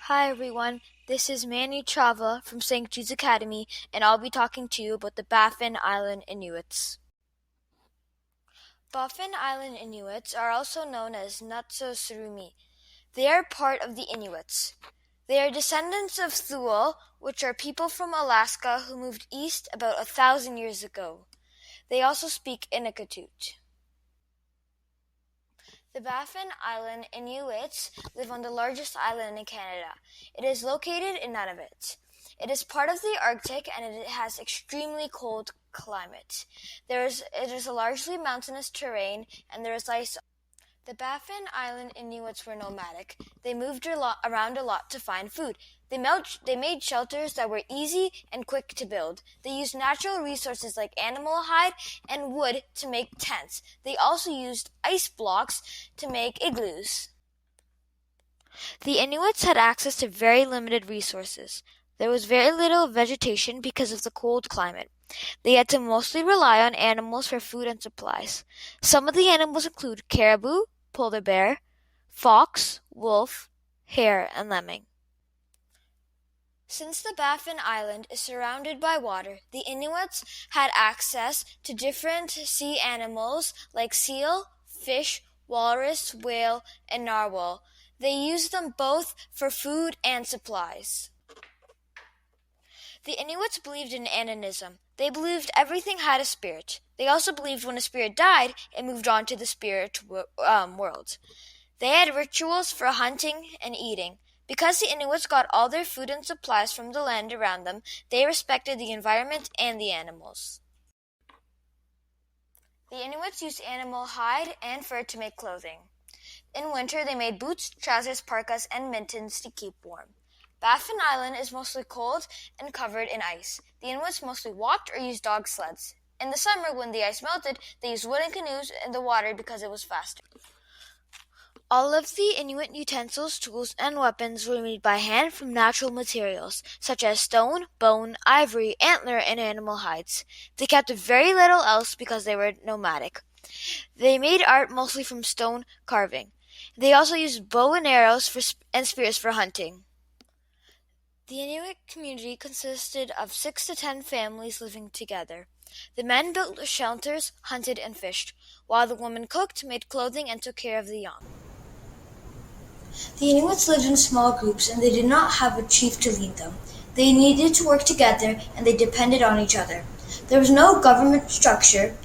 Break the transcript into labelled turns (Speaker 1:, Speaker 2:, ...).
Speaker 1: Hi everyone, this is Manny Chava from St. Jude's Academy, and I'll be talking to you about the Baffin Island Inuits. Baffin Island Inuits are also known as Natsosurumi. They are part of the Inuits. They are descendants of Thule, which are people from Alaska who moved east about 1,000 years ago. They also speak Inuktitut. The Baffin Island Inuits live on the largest island in Canada. It is located in Nunavut. It is part of the Arctic and it has extremely cold climate. It is a largely mountainous terrain and there is ice. The Baffin Island Inuits were nomadic. They moved around a lot to find food. They made shelters that were easy and quick to build. They used natural resources like animal hide and wood to make tents. They also used ice blocks to make igloos. The Inuits had access to very limited resources. There was very little vegetation because of the cold climate. They had to mostly rely on animals for food and supplies. Some of the animals include caribou, polar bear, fox, wolf, hare, and lemming. Since the Baffin Island is surrounded by water, the Inuits had access to different sea animals like seal, fish, walrus, whale, and narwhal. They used them both for food and supplies. The Inuits believed in animism. They believed everything had a spirit. They also believed when a spirit died, it moved on to the spirit world. They had rituals for hunting and eating. Because the Inuits got all their food and supplies from the land around them, they respected the environment and the animals. The Inuits used animal hide and fur to make clothing. In winter, they made boots, trousers, parkas, and mittens to keep warm. Baffin Island is mostly cold and covered in ice. The Inuits mostly walked or used dog sleds. In the summer, when the ice melted, they used wooden canoes in the water because it was faster. All of the Inuit utensils, tools, and weapons were made by hand from natural materials, such as stone, bone, ivory, antler, and animal hides. They kept very little else because they were nomadic. They made art mostly from stone carving. They also used bow and arrows and spears for hunting. The Inuit community consisted of 6 to 10 families living together. The men built shelters, hunted, and fished, while the women cooked, made clothing, and took care of the young. The Inuits lived in small groups and they did not have a chief to lead them. They needed to work together and they depended on each other. There was no government structure